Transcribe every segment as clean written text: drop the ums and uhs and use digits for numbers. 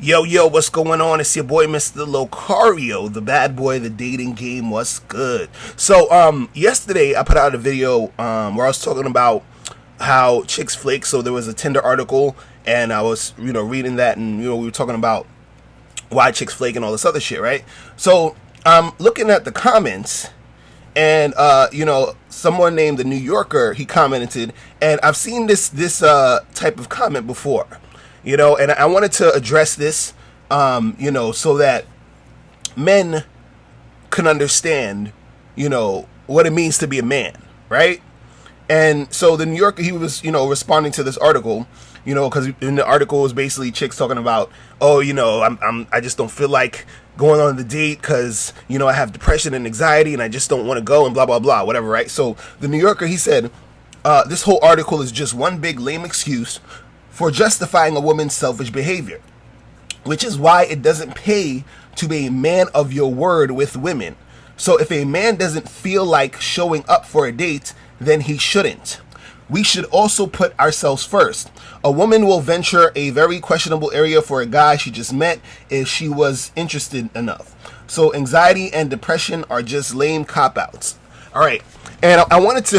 Yo, what's going on? It's your boy, Mr. Locario, the bad boy, the dating game. What's good? So, yesterday I put out a video where I was talking about how chicks flake. So there was a Tinder article, and I was, reading that, and we were talking about why chicks flake and all this other shit, right? So I'm looking at the comments, and someone named the New Yorker, he commented, and I've seen this type of comment before. And I wanted to address this, so that men can understand, what it means to be a man, right? And so the New Yorker, he was, responding to this article, because in the article was basically chicks talking about, I just don't feel like going on the date because, I have depression and anxiety and I just don't want to go and blah, blah, blah, whatever, right? So the New Yorker, he said, this whole article is just one big lame excuse for justifying a woman's selfish behavior, which is why it doesn't pay to be a man of your word with women. So if a man doesn't feel like showing up for a date, then he shouldn't. We should also put ourselves first. A woman will venture a very questionable area for a guy she just met if she was interested enough. So anxiety and depression are just lame cop-outs. All right, and I wanted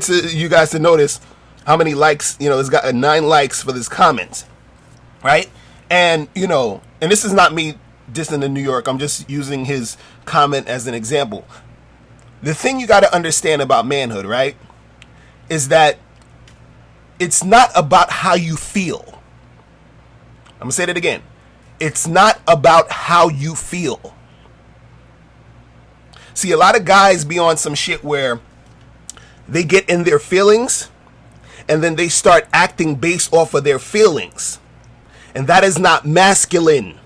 you guys to notice how many likes, it's got 9 likes for this comment, right? And, and this is not me dissing in New York. I'm just using his comment as an example. The thing you got to understand about manhood, right, is that it's not about how you feel. I'm going to say that again. It's not about how you feel. See, a lot of guys be on some shit where they get in their feelings and then they start acting based off of their feelings. And that is not masculine.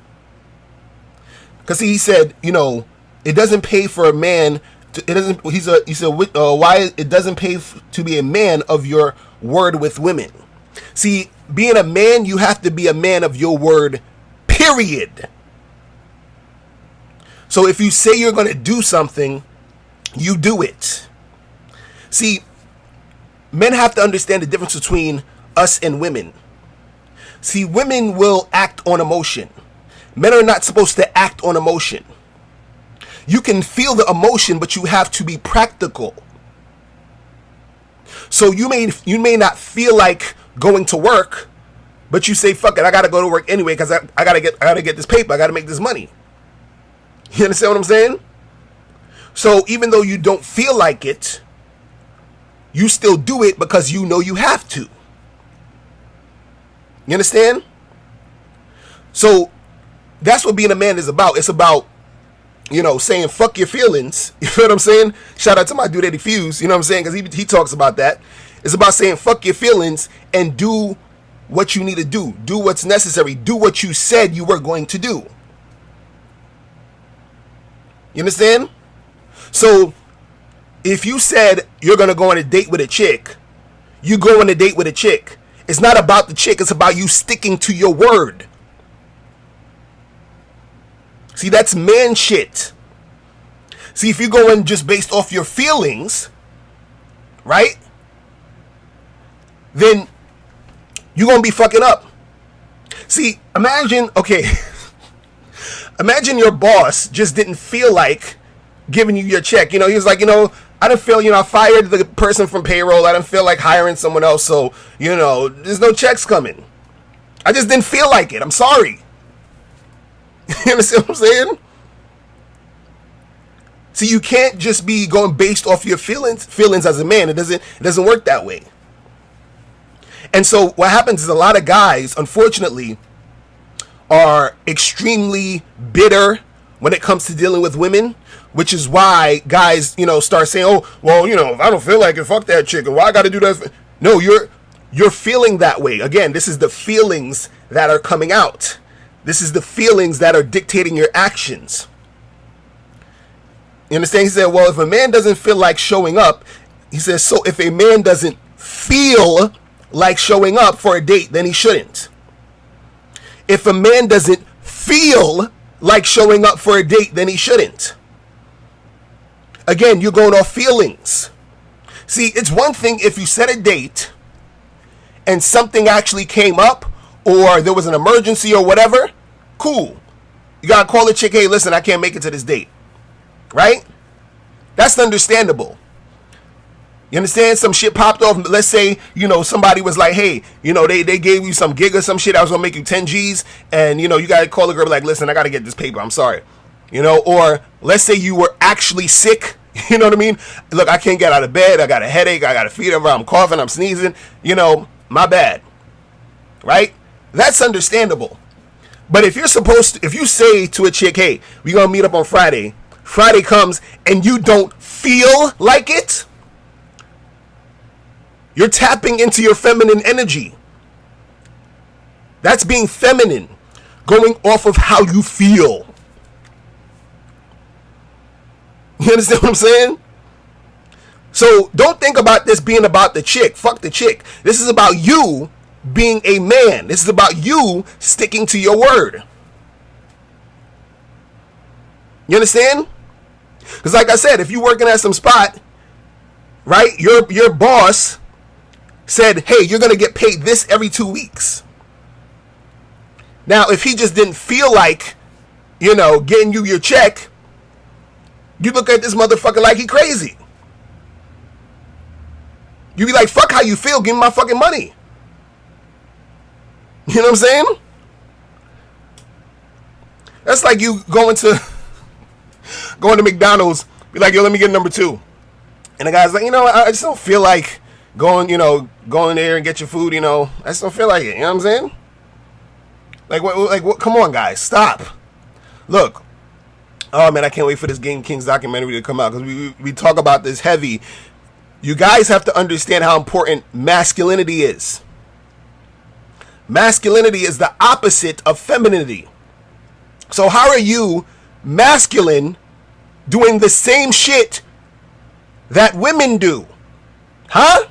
Because he said, it doesn't pay for a man he said why it doesn't pay to be a man of your word with women. See, being a man, you have to be a man of your word, period. So if you say you're going to do something, you do it. See, men have to understand the difference between us and women. See, women will act on emotion. Men are not supposed to act on emotion. You can feel the emotion, but you have to be practical. So you may not feel like going to work, but you say, fuck it, I gotta go to work anyway because I gotta get this paper, I gotta make this money. You understand what I'm saying? So even though you don't feel like it, you still do it because you know you have to. You understand? So that's what being a man is about. It's about, saying fuck your feelings. You feel what I'm saying? Shout out to my dude Eddie Fuse, you know what I'm saying? Because he talks about that. It's about saying fuck your feelings and do what you need to do. Do what's necessary. Do what you said you were going to do. You understand? So if you said you're going to go on a date with a chick, you go on a date with a chick. It's not about the chick. It's about you sticking to your word. See, that's man shit. See, if you're going just based off your feelings, right? Then you're going to be fucking up. See, imagine your boss just didn't feel like giving you your check. He was like, I didn't feel, I fired the person from payroll. I didn't feel like hiring someone else. So, there's no checks coming. I just didn't feel like it. I'm sorry. You understand what I'm saying? See, you can't just be going based off your feelings as a man. It doesn't work that way. And so what happens is a lot of guys, unfortunately, are extremely bitter when it comes to dealing with women, which is why guys, start saying, oh, well, if I don't feel like it, fuck that chick, or why I got to do that? No, you're feeling that way. Again, this is the feelings that are coming out. This is the feelings that are dictating your actions. You understand? He said, well, if a man doesn't feel like showing up, he says, so if a man doesn't feel like showing up for a date, then he shouldn't. If a man doesn't feel like showing up for a date, then he shouldn't. Again, you're going off feelings. See, it's one thing if you set a date and something actually came up, or there was an emergency or whatever, cool. You gotta call the chick, hey, listen, I can't make it to this date. Right? That's understandable. You understand? Some shit popped off. Let's say, somebody was like, hey, they gave you some gig or some shit that was gonna make you 10 G's, and you gotta call the girl like, listen, I gotta get this paper, I'm sorry. Or let's say you were actually sick. You know what I mean? Look, I can't get out of bed, I got a headache, I got a fever, I'm coughing, I'm sneezing, my bad. Right? That's understandable. But if you say to a chick, hey, we're gonna meet up on Friday comes and you don't feel like it, you're tapping into your feminine energy. That's being feminine, going off of how you feel. You understand what I'm saying? So don't think about this being about the chick. Fuck the chick. This is about you being a man. This is about you sticking to your word. You understand? Because like I said, if you're working at some spot, right, your boss said, hey, you're going to get paid this every 2 weeks. Now, if he just didn't feel like, getting you your check, you look at this motherfucker like he crazy. You be like, fuck how you feel, give me my fucking money. You know what I'm saying? That's like you going to McDonald's, be like, yo, let me get number 2. And the guy's like, I just don't feel like going there and get your food, I just don't feel like it. You know what I'm saying? Like what? Come on, guys, stop. Look, oh man, I can't wait for this Game Kings documentary to come out, because we talk about this heavy. You guys have to understand how important masculinity is. Masculinity is the opposite of femininity. So how are you, masculine, doing the same shit that women do? Huh?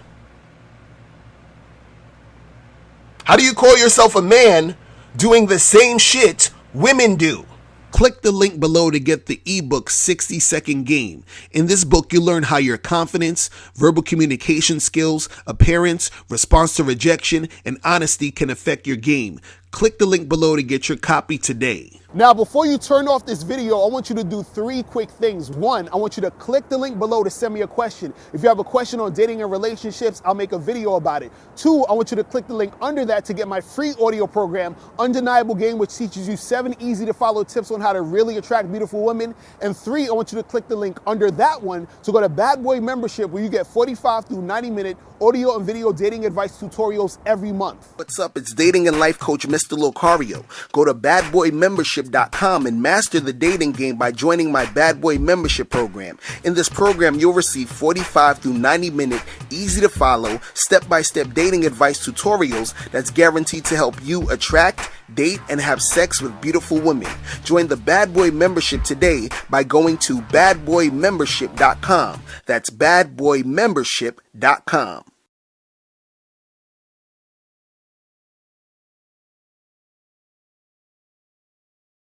How do you call yourself a man doing the same shit women do? Click the link below to get the ebook 60-Second Game. In this book, you learn how your confidence, verbal communication skills, appearance, response to rejection, and honesty can affect your game. Click the link below to get your copy today. Now, before you turn off this video, I want you to do 3 quick things. 1, I want you to click the link below to send me a question. If you have a question on dating and relationships, I'll make a video about it. 2, I want you to click the link under that to get my free audio program, Undeniable Game, which teaches you 7 easy to follow tips on how to really attract beautiful women. And 3, I want you to click the link under that one to go to Bad Boy Membership, where you get 45 through 90-minute audio and video dating advice tutorials every month. What's up? It's dating and life coach Mr. Locario. Go to badboymembership.com and master the dating game by joining my Bad Boy Membership program. In this program, you'll receive 45 through 90-minute, easy to follow, step-by-step dating advice tutorials that's guaranteed to help you attract, date, and have sex with beautiful women. Join the Bad Boy Membership today by going to badboymembership.com. That's badboymembership.com.